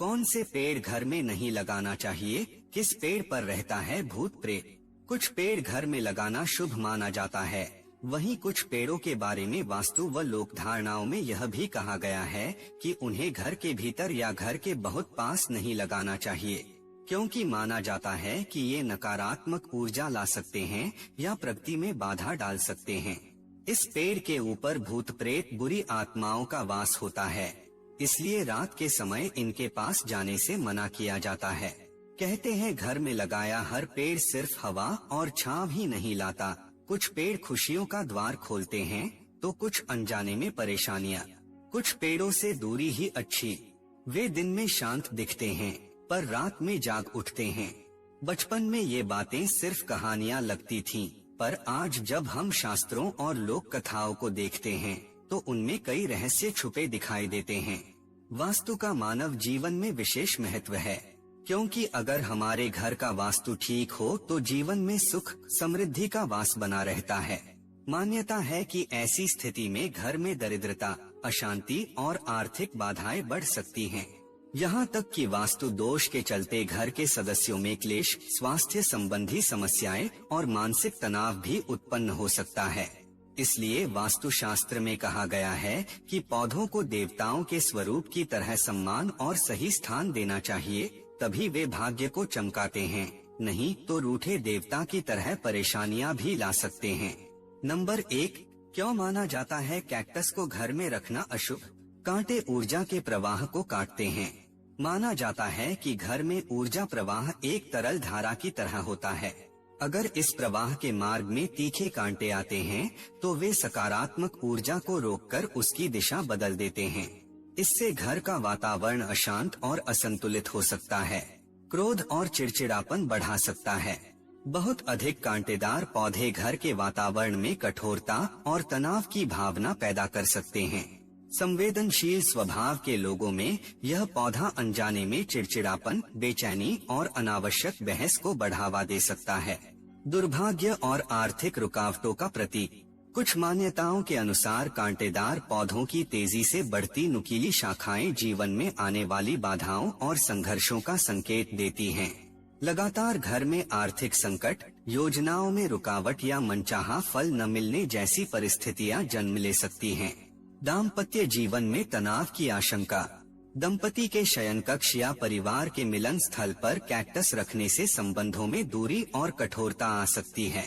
कौन से पेड़ घर में नहीं लगाना चाहिए? किस पेड़ पर रहता है भूत प्रेत? कुछ पेड़ घर में लगाना शुभ माना जाता है, वहीं कुछ पेड़ों के बारे में वास्तु व लोक धारणाओं में यह भी कहा गया है कि उन्हें घर के भीतर या घर के बहुत पास नहीं लगाना चाहिए, क्योंकि माना जाता है कि ये नकारात्मक ऊर्जा ला सकते हैं या प्रगति में बाधा डाल सकते हैं। इस पेड़ के ऊपर भूत प्रेत बुरी आत्माओं का वास होता है, इसलिए रात के समय इनके पास जाने से मना किया जाता है। कहते हैं घर में लगाया हर पेड़ सिर्फ हवा और छांव ही नहीं लाता, कुछ पेड़ खुशियों का द्वार खोलते हैं तो कुछ अनजाने में परेशानियां। कुछ पेड़ों से दूरी ही अच्छी, वे दिन में शांत दिखते हैं पर रात में जाग उठते हैं। बचपन में ये बातें सिर्फ कहानियां लगती थीं, पर आज जब हम शास्त्रों और लोक कथाओं को देखते हैं तो उनमें कई रहस्य छुपे दिखाई देते हैं। वास्तु का मानव जीवन में विशेष महत्व है, क्योंकि अगर हमारे घर का वास्तु ठीक हो तो जीवन में सुख समृद्धि का वास बना रहता है। मान्यता है कि ऐसी स्थिति में घर में दरिद्रता, अशांति और आर्थिक बाधाएं बढ़ सकती हैं। यहाँ तक कि वास्तु दोष के चलते घर के सदस्यों में क्लेश, स्वास्थ्य संबंधी समस्याएं और मानसिक तनाव भी उत्पन्न हो सकता है। इसलिए वास्तु शास्त्र में कहा गया है कि पौधों को देवताओं के स्वरूप की तरह सम्मान और सही स्थान देना चाहिए, तभी वे भाग्य को चमकाते हैं, नहीं तो रूठे देवता की तरह परेशानियां भी ला सकते हैं। नंबर 1, क्यों माना जाता है कैक्टस को घर में रखना अशुभ? कांटे ऊर्जा के प्रवाह को काटते हैं। माना जाता है कि घर में ऊर्जा प्रवाह एक तरल धारा की तरह होता है। अगर इस प्रवाह के मार्ग में तीखे कांटे आते हैं तो वे सकारात्मक ऊर्जा को रोककर उसकी दिशा बदल देते हैं। इससे घर का वातावरण अशांत और असंतुलित हो सकता है, क्रोध और चिड़चिड़ापन बढ़ा सकता है। बहुत अधिक कांटेदार पौधे घर के वातावरण में कठोरता और तनाव की भावना पैदा कर सकते हैं। संवेदनशील स्वभाव के लोगों में यह पौधा अनजाने में चिड़चिड़ापन, बेचैनी और अनावश्यक बहस को बढ़ावा दे सकता है। दुर्भाग्य और आर्थिक रुकावटों का प्रतीक। कुछ मान्यताओं के अनुसार कांटेदार पौधों की तेजी से बढ़ती नुकीली शाखाएं जीवन में आने वाली बाधाओं और संघर्षों का संकेत देती हैं। लगातार घर में आर्थिक संकट, योजनाओं में रुकावट या मनचाहा फल न मिलने जैसी परिस्थितियां जन्म ले सकती हैं। दाम्पत्य जीवन में तनाव की आशंका। दंपति के शयन कक्ष या परिवार के मिलन स्थल पर कैक्टस रखने से संबंधों में दूरी और कठोरता आ सकती है।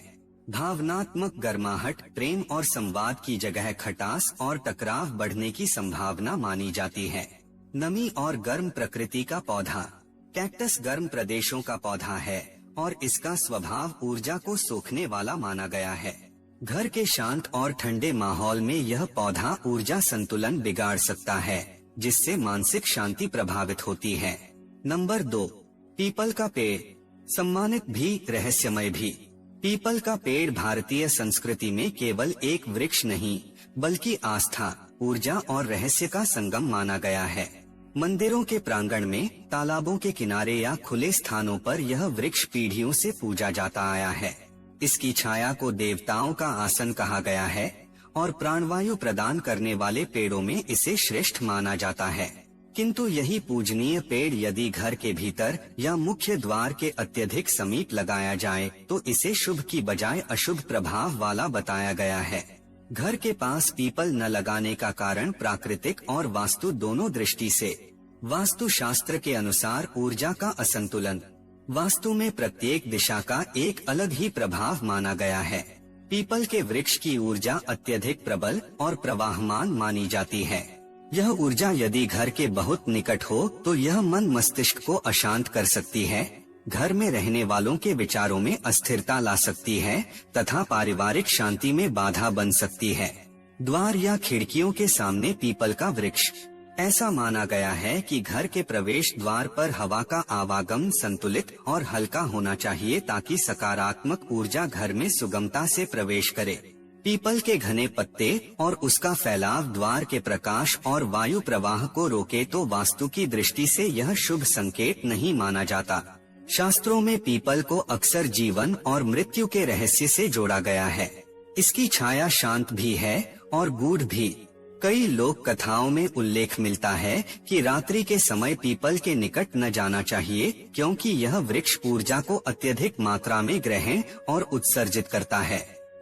भावनात्मक गर्माहट, प्रेम और संवाद की जगह खटास और टकराव बढ़ने की संभावना मानी जाती है। नमी और गर्म प्रकृति का पौधा। कैक्टस गर्म प्रदेशों का पौधा है और इसका स्वभाव ऊर्जा को सोखने वाला माना गया है। घर के शांत और ठंडे माहौल में यह पौधा ऊर्जा संतुलन बिगाड़ सकता है, जिससे मानसिक शांति प्रभावित होती है। नंबर 2, पीपल का पेड़। सम्मानित भी, रहस्यमय भी। पीपल का पेड़ भारतीय संस्कृति में केवल एक वृक्ष नहीं, बल्कि आस्था, ऊर्जा और रहस्य का संगम माना गया है। मंदिरों के प्रांगण में, तालाबों के किनारे या खुले स्थानों पर यह वृक्ष पीढ़ियों से पूजा जाता आया है। इसकी छाया को देवताओं का आसन कहा गया है और प्राणवायु प्रदान करने वाले पेड़ों में इसे श्रेष्ठ माना जाता है। किंतु यही पूजनीय पेड़ यदि घर के भीतर या मुख्य द्वार के अत्यधिक समीप लगाया जाए तो इसे शुभ की बजाय अशुभ प्रभाव वाला बताया गया है। घर के पास पीपल न लगाने का कारण प्राकृतिक और वास्तु दोनों दृष्टि से। वास्तु शास्त्र के अनुसार ऊर्जा का असंतुलन। वास्तु में प्रत्येक दिशा का एक अलग ही प्रभाव माना गया है। पीपल के वृक्ष की ऊर्जा अत्यधिक प्रबल और प्रवाहमान मानी जाती है। यह ऊर्जा यदि घर के बहुत निकट हो तो यह मन मस्तिष्क को अशांत कर सकती है, घर में रहने वालों के विचारों में अस्थिरता ला सकती है तथा पारिवारिक शांति में बाधा बन सकती है। द्वार या खिड़कियों के सामने पीपल का वृक्ष। ऐसा माना गया है कि घर के प्रवेश द्वार पर हवा का आवागमन संतुलित और हल्का होना चाहिए ताकि सकारात्मक ऊर्जा घर में सुगमता से प्रवेश करे। पीपल के घने पत्ते और उसका फैलाव द्वार के प्रकाश और वायु प्रवाह को रोके तो वास्तु की दृष्टि से यह शुभ संकेत नहीं माना जाता। शास्त्रों में पीपल को अक्सर जीवन और मृत्यु के रहस्य से जोड़ा गया है। इसकी छाया शांत भी है और गूढ़ भी। कई लोक कथाओं में उल्लेख मिलता है कि रात्रि के समय पीपल के निकट न जाना चाहिए, क्योंकि यह वृक्ष ऊर्जा को अत्यधिक मात्रा में ग्रहण और उत्सर्जित करता है।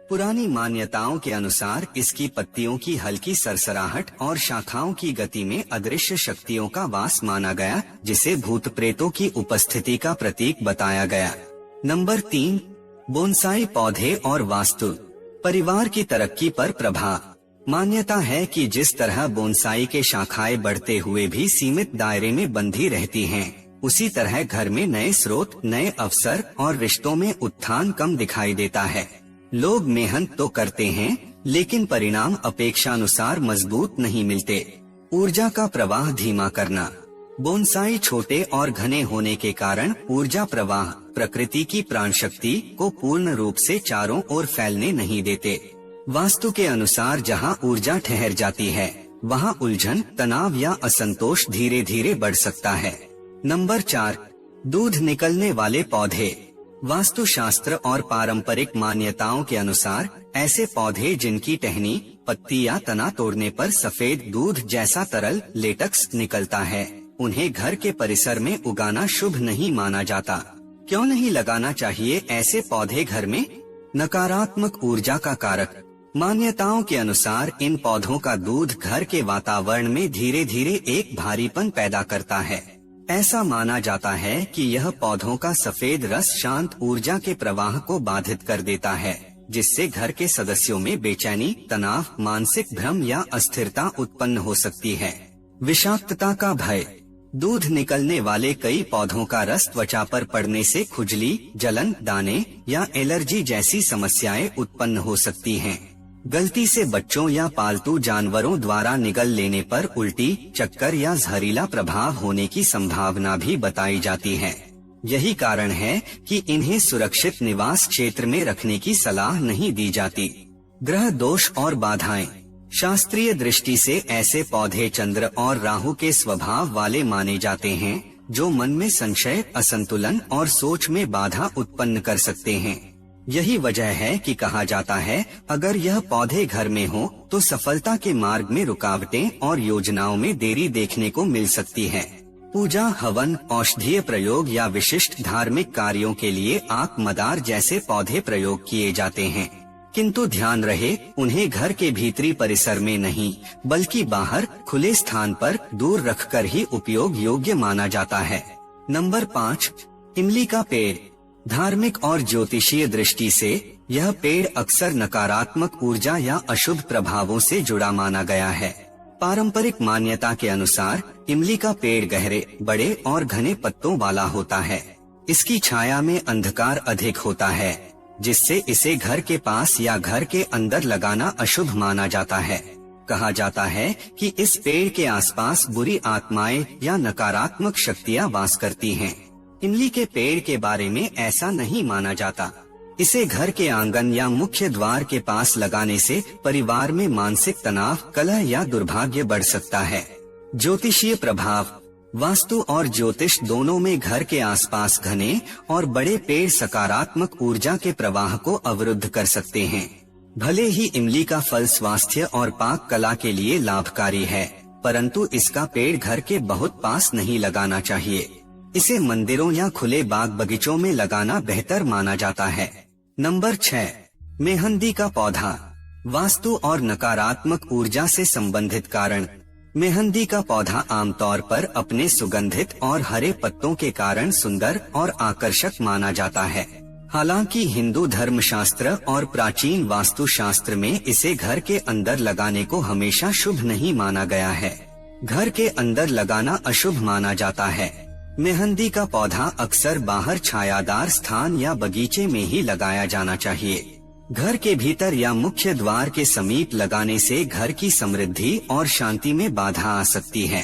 पुरानी मान्यताओं के अनुसार इसकी पत्तियों की हल्की सरसराहट और शाखाओं की गति में अदृश्य शक्तियों का वास माना गया, जिसे भूत प्रेतों की उपस्थिति का प्रतीक बताया गया। नंबर 3, बोनसाई पौधे और वास्तु। परिवार की तरक्की पर प्रभाव। मान्यता है कि जिस तरह बोनसाई के शाखाएं बढ़ते हुए भी सीमित दायरे में बंधी रहती हैं, उसी तरह घर में नए स्रोत, नए अवसर और रिश्तों में उत्थान कम दिखाई देता है। लोग मेहनत तो करते हैं, लेकिन परिणाम अपेक्षानुसार मजबूत नहीं मिलते। ऊर्जा का प्रवाह धीमा करना। बोनसाई छोटे और घने होने के कारण ऊर्जा प्रवाह, प्रकृति की प्राण शक्ति को पूर्ण रूप से चारों ओर फैलने नहीं देते। वास्तु के अनुसार जहां ऊर्जा ठहर जाती है, वहां उलझन, तनाव या असंतोष धीरे धीरे बढ़ सकता है। नंबर 4, दूध निकलने वाले पौधे। वास्तु शास्त्र और पारंपरिक मान्यताओं के अनुसार ऐसे पौधे जिनकी टहनी, पत्ती या तना तोड़ने पर सफेद दूध जैसा तरल लेटेक्स निकलता है, उन्हें घर के परिसर में उगाना शुभ नहीं माना जाता। क्यों नहीं लगाना चाहिए ऐसे पौधे घर में? नकारात्मक ऊर्जा का कारक। मान्यताओं के अनुसार इन पौधों का दूध घर के वातावरण में धीरे धीरे एक भारीपन पैदा करता है। ऐसा माना जाता है कि यह पौधों का सफेद रस शांत ऊर्जा के प्रवाह को बाधित कर देता है, जिससे घर के सदस्यों में बेचैनी, तनाव, मानसिक भ्रम या अस्थिरता उत्पन्न हो सकती है। विषाक्तता का भय। दूध निकलने वाले कई पौधों का रस त्वचा पर पड़ने से खुजली, जलन, दाने या एलर्जी जैसी समस्याएं उत्पन्न हो सकती हैं। गलती से बच्चों या पालतू जानवरों द्वारा निगल लेने पर उल्टी, चक्कर या जहरीला प्रभाव होने की संभावना भी बताई जाती है। यही कारण है कि इन्हें सुरक्षित निवास क्षेत्र में रखने की सलाह नहीं दी जाती। ग्रह दोष और बाधाएं। शास्त्रीय दृष्टि से ऐसे पौधे चंद्र और राहु के स्वभाव वाले माने जाते हैं, जो मन में संशय, असंतुलन और सोच में बाधा उत्पन्न कर सकते हैं। यही वजह है कि कहा जाता है, अगर यह पौधे घर में हो तो सफलता के मार्ग में रुकावटें और योजनाओं में देरी देखने को मिल सकती है। पूजा, हवन, औषधीय प्रयोग या विशिष्ट धार्मिक कार्यों के लिए आक मदार जैसे पौधे प्रयोग किए जाते हैं, किंतु ध्यान रहे, उन्हें घर के भीतरी परिसर में नहीं, बल्कि बाहर खुले स्थान पर दूर रखकर ही उपयोग योग्य माना जाता है। नंबर 5, इमली का पेड़। धार्मिक और ज्योतिषीय दृष्टि से यह पेड़ अक्सर नकारात्मक ऊर्जा या अशुभ प्रभावों से जुड़ा माना गया है। पारंपरिक मान्यता के अनुसार इमली का पेड़ गहरे, बड़े और घने पत्तों वाला होता है। इसकी छाया में अंधकार अधिक होता है, जिससे इसे घर के पास या घर के अंदर लगाना अशुभ माना जाता है। कहा जाता है कि इस पेड़ के आसपास बुरी आत्माएं या नकारात्मक शक्तियां वास करती हैं। इमली के पेड़ के बारे में ऐसा नहीं माना जाता। इसे घर के आंगन या मुख्य द्वार के पास लगाने से परिवार में मानसिक तनाव, कलह या दुर्भाग्य बढ़ सकता है। ज्योतिषीय प्रभाव। वास्तु और ज्योतिष दोनों में घर के आसपास घने और बड़े पेड़ सकारात्मक ऊर्जा के प्रवाह को अवरुद्ध कर सकते हैं। भले ही इमली का फल स्वास्थ्य और पाक कला के लिए लाभकारी है, परंतु इसका पेड़ घर के बहुत पास नहीं लगाना चाहिए। इसे मंदिरों या खुले बाग बगीचों में लगाना बेहतर माना जाता है। नंबर 6, मेहंदी का पौधा। वास्तु और नकारात्मक ऊर्जा से संबंधित कारण। मेहंदी का पौधा आमतौर पर अपने सुगंधित और हरे पत्तों के कारण सुंदर और आकर्षक माना जाता है। हालांकि हिंदू धर्मशास्त्र और प्राचीन वास्तु शास्त्र में इसे घर के अंदर लगाने को हमेशा शुभ नहीं माना गया है। घर के अंदर लगाना अशुभ माना जाता है। मेहंदी का पौधा अक्सर बाहर छायादार स्थान या बगीचे में ही लगाया जाना चाहिए। घर के भीतर या मुख्य द्वार के समीप लगाने से घर की समृद्धि और शांति में बाधा आ सकती है।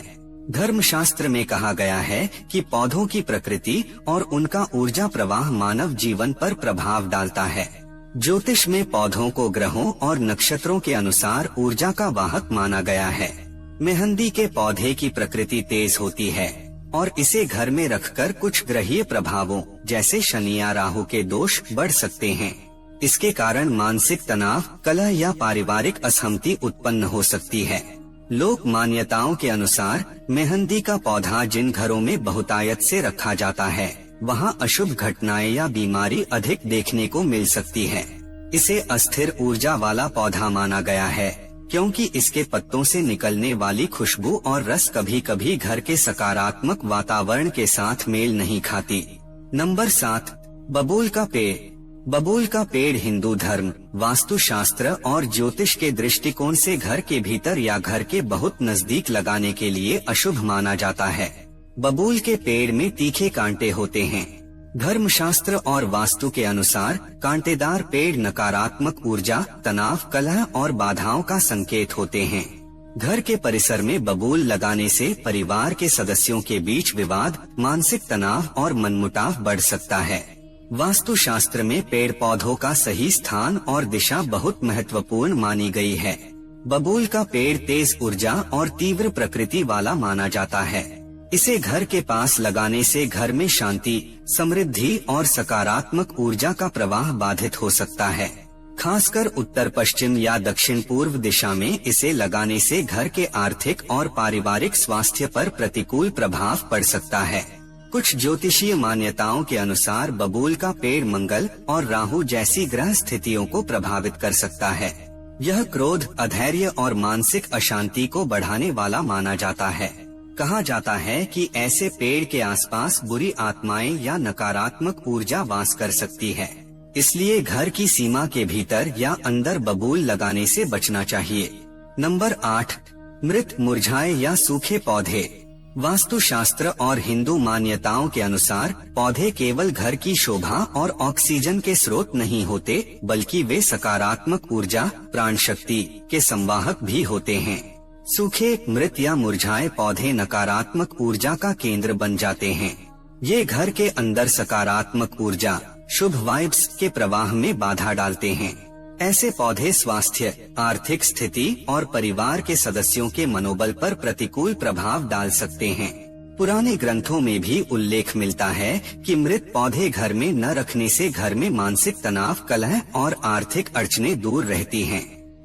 धर्मशास्त्र में कहा गया है कि पौधों की प्रकृति और उनका ऊर्जा प्रवाह मानव जीवन पर प्रभाव डालता है। ज्योतिष में पौधों को ग्रहों और नक्षत्रों के अनुसार ऊर्जा का वाहक माना गया है। मेहंदी के पौधे की प्रकृति तेज होती है और इसे घर में रखकर कुछ ग्रहीय प्रभावों जैसे शनि या राहु के दोष बढ़ सकते हैं। इसके कारण मानसिक तनाव, कलह या पारिवारिक असहमति उत्पन्न हो सकती है। लोक मान्यताओं के अनुसार मेहंदी का पौधा जिन घरों में बहुतायत से रखा जाता है वहां अशुभ घटनाएं या बीमारी अधिक देखने को मिल सकती है। इसे अस्थिर ऊर्जा वाला पौधा माना गया है क्योंकि इसके पत्तों से निकलने वाली खुशबू और रस कभी कभी घर के सकारात्मक वातावरण के साथ मेल नहीं खाती। नंबर 7, बबूल का पेड़। बबूल का पेड़ हिंदू धर्म, वास्तुशास्त्र और ज्योतिष के दृष्टिकोण से घर के भीतर या घर के बहुत नजदीक लगाने के लिए अशुभ माना जाता है। बबूल के पेड़ में तीखे कांटे होते हैं। धर्मशास्त्र और वास्तु के अनुसार कांटेदार पेड़ नकारात्मक ऊर्जा, तनाव, कलह और बाधाओं का संकेत होते हैं। घर के परिसर में बबूल लगाने से परिवार के सदस्यों के बीच विवाद, मानसिक तनाव और मनमुटाव बढ़ सकता है। वास्तुशास्त्र में पेड़ पौधों का सही स्थान और दिशा बहुत महत्वपूर्ण मानी गई है। बबूल का पेड़ तेज ऊर्जा और तीव्र प्रकृति वाला माना जाता है। इसे घर के पास लगाने से घर में शांति, समृद्धि और सकारात्मक ऊर्जा का प्रवाह बाधित हो सकता है। खासकर उत्तर पश्चिम या दक्षिण पूर्व दिशा में इसे लगाने से घर के आर्थिक और पारिवारिक स्वास्थ्य पर प्रतिकूल प्रभाव पड़ सकता है। कुछ ज्योतिषीय मान्यताओं के अनुसार बबूल का पेड़ मंगल और राहु जैसी ग्रह स्थितियों को प्रभावित कर सकता है। यह क्रोध, अधैर्य और मानसिक अशांति को बढ़ाने वाला माना जाता है। कहा जाता है कि ऐसे पेड़ के आसपास बुरी आत्माएं या नकारात्मक ऊर्जा वास कर सकती है, इसलिए घर की सीमा के भीतर या अंदर बबूल लगाने से बचना चाहिए। नंबर 8, मृत, मुरझाए या सूखे पौधे। वास्तुशास्त्र और हिंदू मान्यताओं के अनुसार पौधे केवल घर की शोभा और ऑक्सीजन के स्रोत नहीं होते, बल्कि वे सकारात्मक ऊर्जा, प्राण शक्ति के संवाहक भी होते हैं। सूखे, मृत या मुरझाए पौधे नकारात्मक ऊर्जा का केंद्र बन जाते हैं। ये घर के अंदर सकारात्मक ऊर्जा, शुभ वाइब्स के प्रवाह में बाधा डालते हैं। ऐसे पौधे स्वास्थ्य, आर्थिक स्थिति और परिवार के सदस्यों के मनोबल पर प्रतिकूल प्रभाव डाल सकते हैं। पुराने ग्रंथों में भी उल्लेख मिलता है कि मृत पौधे घर में न रखने से घर में मानसिक तनाव, कलह और आर्थिक अड़चनें दूर रहती हैं।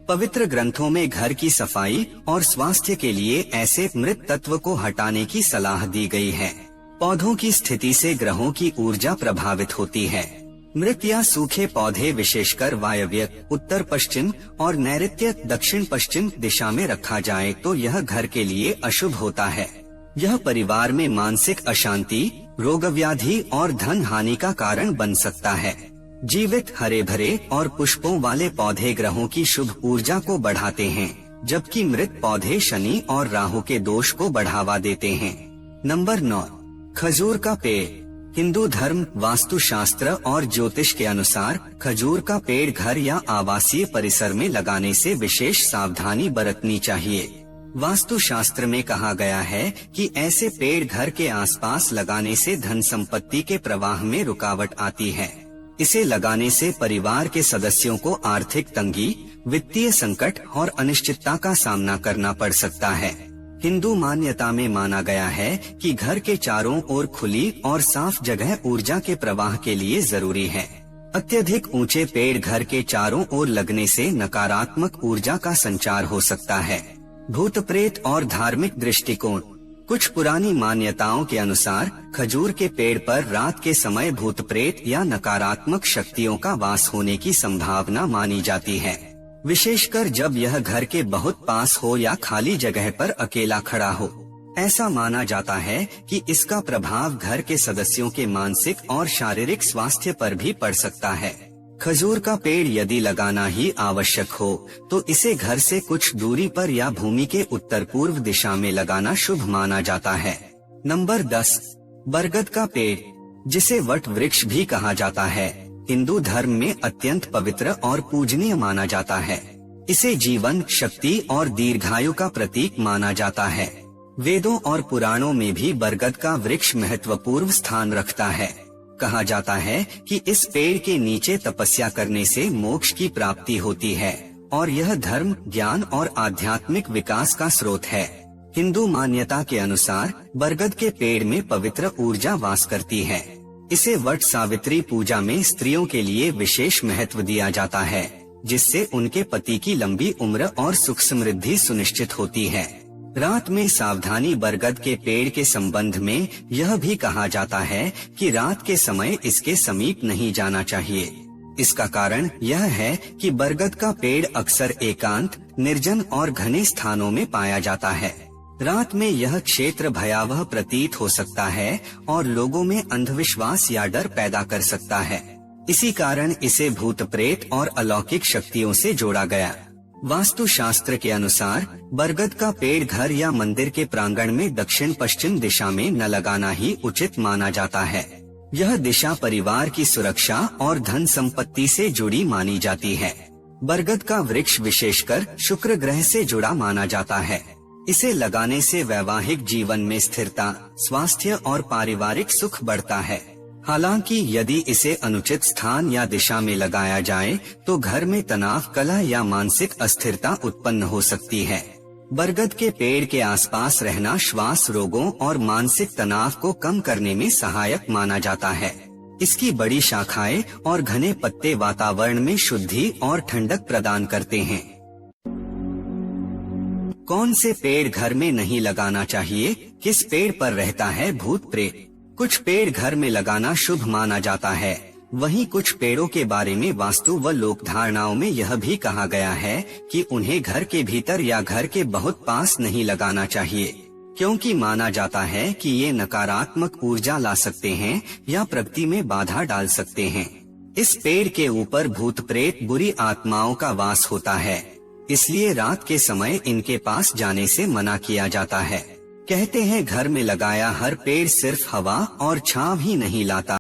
पवित्र ग्रंथों में घर की सफाई और स्वास्थ्य के लिए ऐसे मृत तत्व को हटाने की सलाह दी गई है। पौधों की स्थिति से ग्रहों की ऊर्जा प्रभावित होती है। मृत या सूखे पौधे विशेषकर वायव्य, उत्तर पश्चिम और नैऋत्य, दक्षिण पश्चिम दिशा में रखा जाए तो यह घर के लिए अशुभ होता है। यह परिवार में मानसिक अशांति, रोग व्याधि और धन हानि का कारण बन सकता है। जीवित, हरे भरे और पुष्पों वाले पौधे ग्रहों की शुभ ऊर्जा को बढ़ाते हैं, जबकि मृत पौधे शनि और राहु के दोष को बढ़ावा देते हैं। नंबर 9, खजूर का पेड़। हिंदू धर्म, वास्तुशास्त्र और ज्योतिष के अनुसार खजूर का पेड़ घर या आवासीय परिसर में लगाने से विशेष सावधानी बरतनी चाहिए। वास्तुशास्त्र में कहा गया है कि ऐसे पेड़ घर के आसपास लगाने से धन संपत्ति के प्रवाह में रुकावट आती है। इसे लगाने से परिवार के सदस्यों को आर्थिक तंगी, वित्तीय संकट और अनिश्चितता का सामना करना पड़ सकता है। हिंदू मान्यता में माना गया है कि घर के चारों ओर खुली और साफ जगह ऊर्जा के प्रवाह के लिए जरूरी है। अत्यधिक ऊंचे पेड़ घर के चारों ओर लगने से नकारात्मक ऊर्जा का संचार हो सकता है। भूत प्रेत और धार्मिक दृष्टिकोण। कुछ पुरानी मान्यताओं के अनुसार खजूर के पेड़ पर रात के समय भूत प्रेत या नकारात्मक शक्तियों का वास होने की संभावना मानी जाती है, विशेषकर जब यह घर के बहुत पास हो या खाली जगह पर अकेला खड़ा हो। ऐसा माना जाता है कि इसका प्रभाव घर के सदस्यों के मानसिक और शारीरिक स्वास्थ्य पर भी पड़ सकता है। खजूर का पेड़ यदि लगाना ही आवश्यक हो तो इसे घर से कुछ दूरी पर या भूमि के उत्तर पूर्व दिशा में लगाना शुभ माना जाता है। नंबर 10, बरगद का पेड़, जिसे वट वृक्ष भी कहा जाता है, हिंदू धर्म में अत्यंत पवित्र और पूजनीय माना जाता है। इसे जीवन, शक्ति और दीर्घायु का प्रतीक माना जाता है। वेदों और पुराणों में भी बरगद का वृक्ष महत्वपूर्ण स्थान रखता है। कहा जाता है कि इस पेड़ के नीचे तपस्या करने से मोक्ष की प्राप्ति होती है और यह धर्म, ज्ञान और आध्यात्मिक विकास का स्रोत है। हिंदू मान्यता के अनुसार बरगद के पेड़ में पवित्र ऊर्जा वास करती है। इसे वट सावित्री पूजा में स्त्रियों के लिए विशेष महत्व दिया जाता है, जिससे उनके पति की लंबी उम्र और सुख समृद्धि सुनिश्चित होती है। रात में सावधानी। बरगद के पेड़ के संबंध में यह भी कहा जाता है कि रात के समय इसके समीप नहीं जाना चाहिए। इसका कारण यह है कि बरगद का पेड़ अक्सर एकांत, निर्जन और घने स्थानों में पाया जाता है। रात में यह क्षेत्र भयावह प्रतीत हो सकता है और लोगों में अंधविश्वास या डर पैदा कर सकता है। इसी कारण इसे भूत प्रेत और अलौकिक शक्तियों से जोड़ा गया। वास्तु शास्त्र के अनुसार बरगद का पेड़ घर या मंदिर के प्रांगण में दक्षिण पश्चिम दिशा में न लगाना ही उचित माना जाता है। यह दिशा परिवार की सुरक्षा और धन संपत्ति से जुड़ी मानी जाती है। बरगद का वृक्ष विशेषकर शुक्र ग्रह से जुड़ा माना जाता है। इसे लगाने से वैवाहिक जीवन में स्थिरता, स्वास्थ्य और पारिवारिक सुख बढ़ता है। हालांकि यदि इसे अनुचित स्थान या दिशा में लगाया जाए तो घर में तनाव, कलह या मानसिक अस्थिरता उत्पन्न हो सकती है। बरगद के पेड़ के आसपास रहना श्वास रोगों और मानसिक तनाव को कम करने में सहायक माना जाता है। इसकी बड़ी शाखाएं और घने पत्ते वातावरण में शुद्धि और ठंडक प्रदान करते हैं। कौन से पेड़ घर में नहीं लगाना चाहिए? किस पेड़ पर रहता है भूत प्रेत? कुछ पेड़ घर में लगाना शुभ माना जाता है, वहीं कुछ पेड़ों के बारे में वास्तु व लोक धारणाओं में यह भी कहा गया है कि उन्हें घर के भीतर या घर के बहुत पास नहीं लगाना चाहिए, क्योंकि माना जाता है कि ये नकारात्मक ऊर्जा ला सकते हैं या प्रगति में बाधा डाल सकते हैं। इस पेड़ के ऊपर भूत प्रेत, बुरी आत्माओं का वास होता है, इसलिए रात के समय इनके पास जाने से मना किया जाता है। कहते हैं घर में लगाया हर पेड़ सिर्फ हवा और छांव ही नहीं लाता,